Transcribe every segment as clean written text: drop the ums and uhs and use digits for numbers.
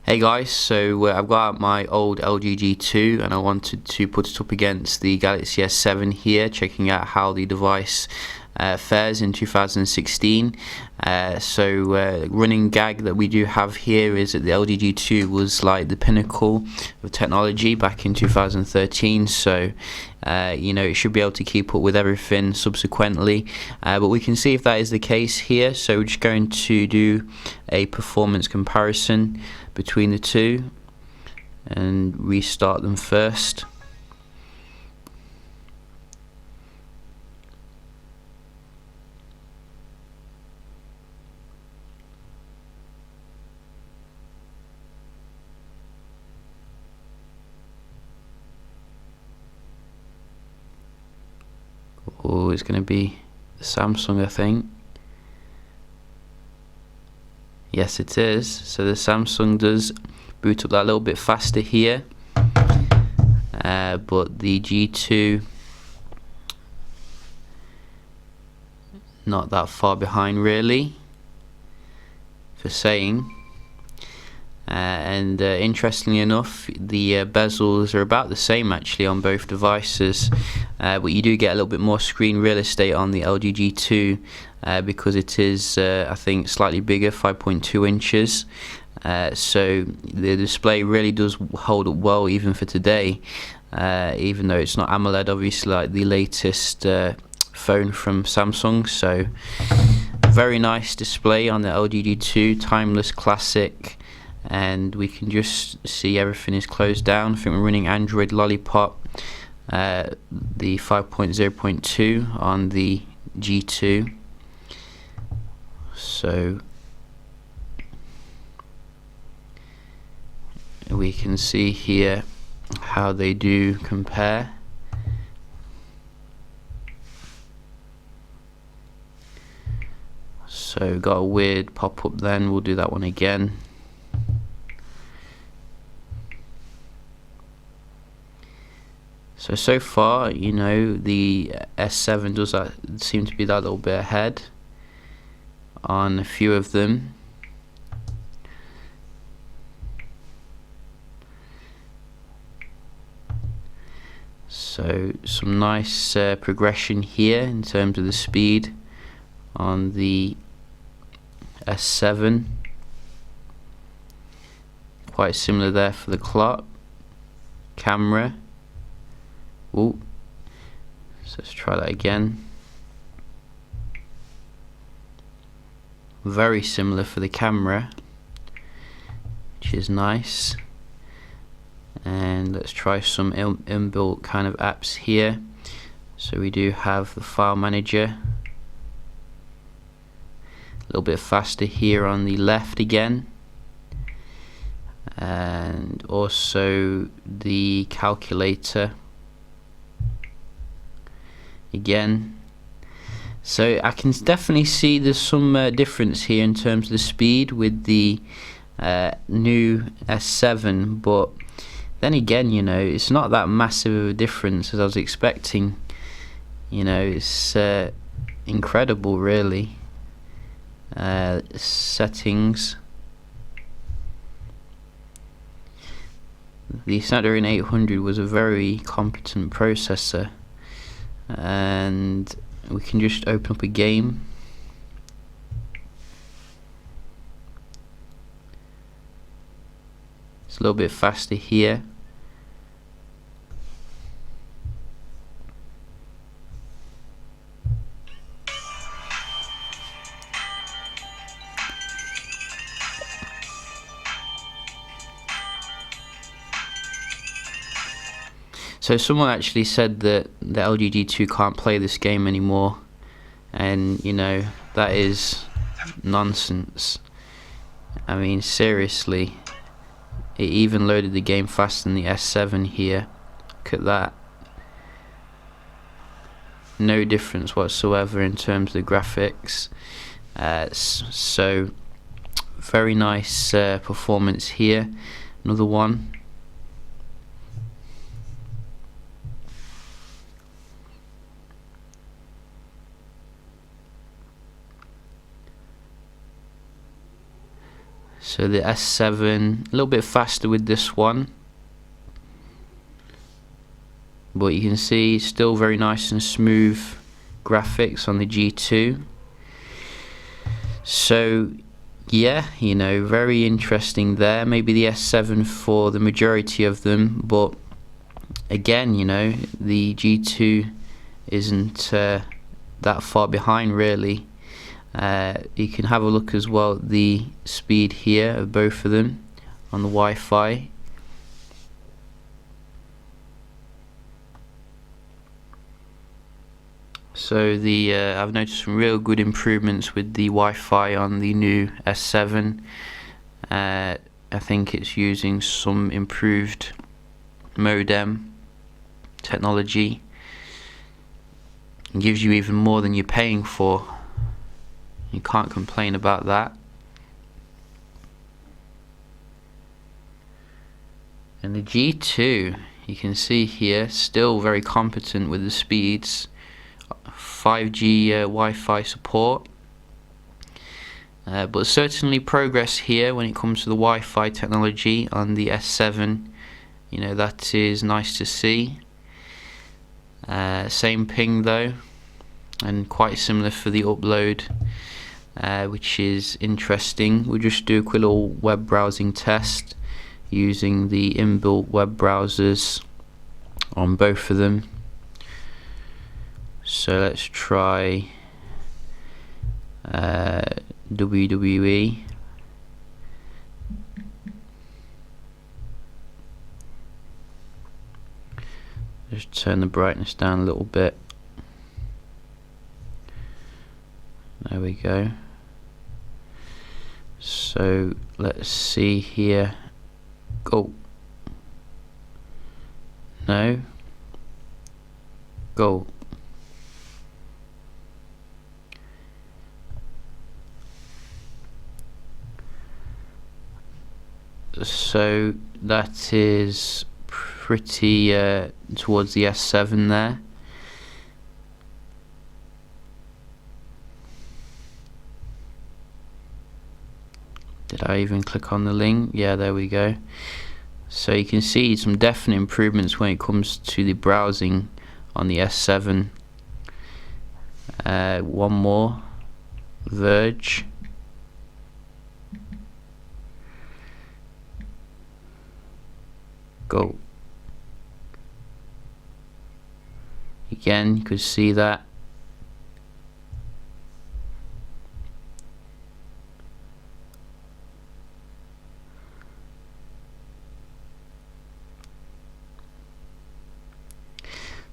Hey guys, so I've got out my old LG G2 and I wanted to put it up against the Galaxy S7 here, checking out how the device fares in 2016. Running gag that we do have here is that the LG G2 was like the pinnacle of technology back in 2013, so it should be able to keep up with everything subsequently, but we can see if that is the case here. So we're just going to do a performance comparison between the two and restart them first. Oh, it's going to be the Samsung, I think. Yes, it is. So the Samsung does boot up that little bit faster here, but the G2 not that far behind really, for saying. Interestingly enough, the bezels are about the same actually on both devices, but you do get a little bit more screen real estate on the LG G2 because it is, I think, slightly bigger, 5.2 inches. So the display really does hold up well even for today, even though it's not AMOLED obviously like the latest phone from Samsung. So very nice display on the LG G2, timeless classic. And we can just see everything is closed down. I think we're running Android Lollipop, the 5.0.2 on the G2. So we can see here how they do compare. So got a weird pop-up then, we'll do that one again. So far, the S7 does seem to be that little bit ahead on a few of them. So some nice progression here in terms of the speed on the S7. Quite similar there for the clock, camera. Ooh. So let's try that again. Very similar for the camera, which is nice. And let's try some inbuilt kind of apps here. So we do have the file manager, a little bit faster here on the left again, and also the calculator again. So I can definitely see there's some difference here in terms of the speed with the new S7, but then again, it's not that massive of a difference as I was expecting. It's incredible really. Settings, the Snapdragon 800 was a very competent processor, and we can just open up a game. It's a little bit faster here. So someone actually said that the LG G2 can't play this game anymore, and that is nonsense. I mean, seriously, it even loaded the game faster than the S7 here. Look at that. No difference whatsoever in terms of the graphics. So very nice performance here. Another one. So the S7 a little bit faster with this one, but you can see still very nice and smooth graphics on the G2. So yeah, you know, very interesting there. Maybe the S7 for the majority of them, but again, you know, the G2 isn't that far behind really. You can have a look as well at the speed here of both of them on the Wi-Fi. So I've noticed some real good improvements with the Wi-Fi on the new S7. I think it's using some improved modem technology. It gives you even more than you're paying for. You can't complain about that. And the G2, you can see here, still very competent with the speeds. 5G Wi-Fi support, but certainly progress here when it comes to the Wi-Fi technology on the S7. You know, that is nice to see. Same ping though, and quite similar for the upload, which is interesting. We'll just do a quick little web browsing test using the inbuilt web browsers on both of them. So let's try WWE. Just turn the brightness down a little bit. There we go. So let's see here. Go. No. Go. So that is pretty towards the S7 there. Did I even click on the link? Yeah, there we go. So you can see some definite improvements when it comes to the browsing on the S7. One more. Verge. Go. Again, you could see that.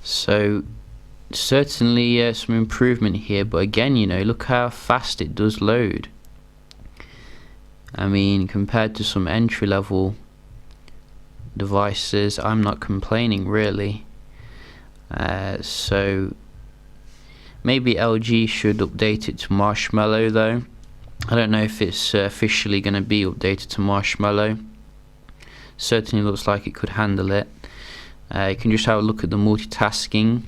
So certainly some improvement here, but again, you know, look how fast it does load. I mean, compared to some entry-level devices, I'm not complaining really. So maybe LG should update it to Marshmallow though. I don't know if it's officially going to be updated to Marshmallow. Certainly looks like it could handle it. You can just have a look at the multitasking.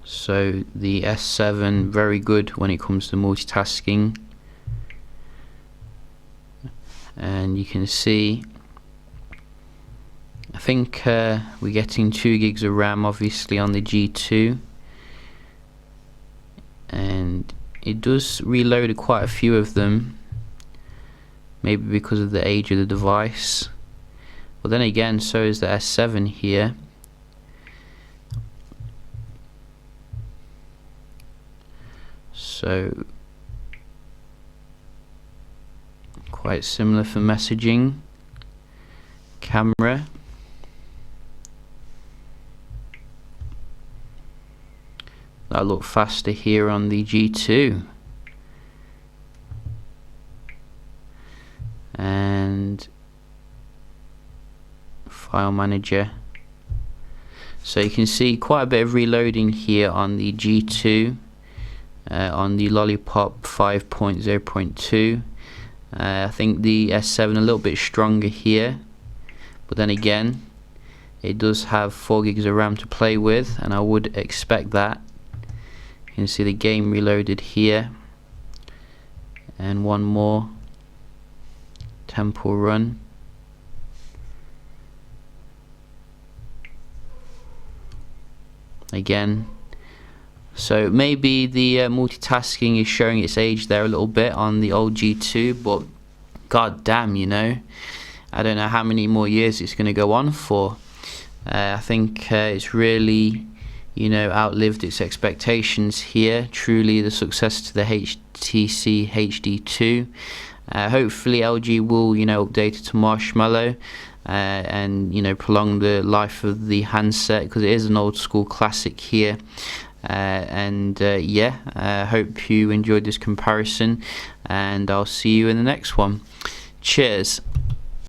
So the S7 very good when it comes to multitasking. And you can see, I think we're getting 2 gigs of RAM obviously on the G2, and it does reload quite a few of them, maybe because of the age of the device, but then again so is the S7 here. So quite similar for messaging. Camera, that look faster here on the G2. And file manager, so you can see quite a bit of reloading here on the G2, on the Lollipop 5.0.2. I think the S7 a little bit stronger here, but then again it does have 4 gigs of RAM to play with, and I would expect that. You can see the game reloaded here. and one more. Temple Run. Again. So maybe the multitasking is showing its age there a little bit on the old G2, but god damn, you know, I don't know how many more years it's going to go on for. I think it's really, you know, outlived its expectations here. Truly the success to the HTC HD2. Hopefully LG will, you know, update it to Marshmallow and, you know, prolong the life of the handset, because it is an old school classic here. Yeah, hope you enjoyed this comparison, and I'll see you in the next one. Cheers.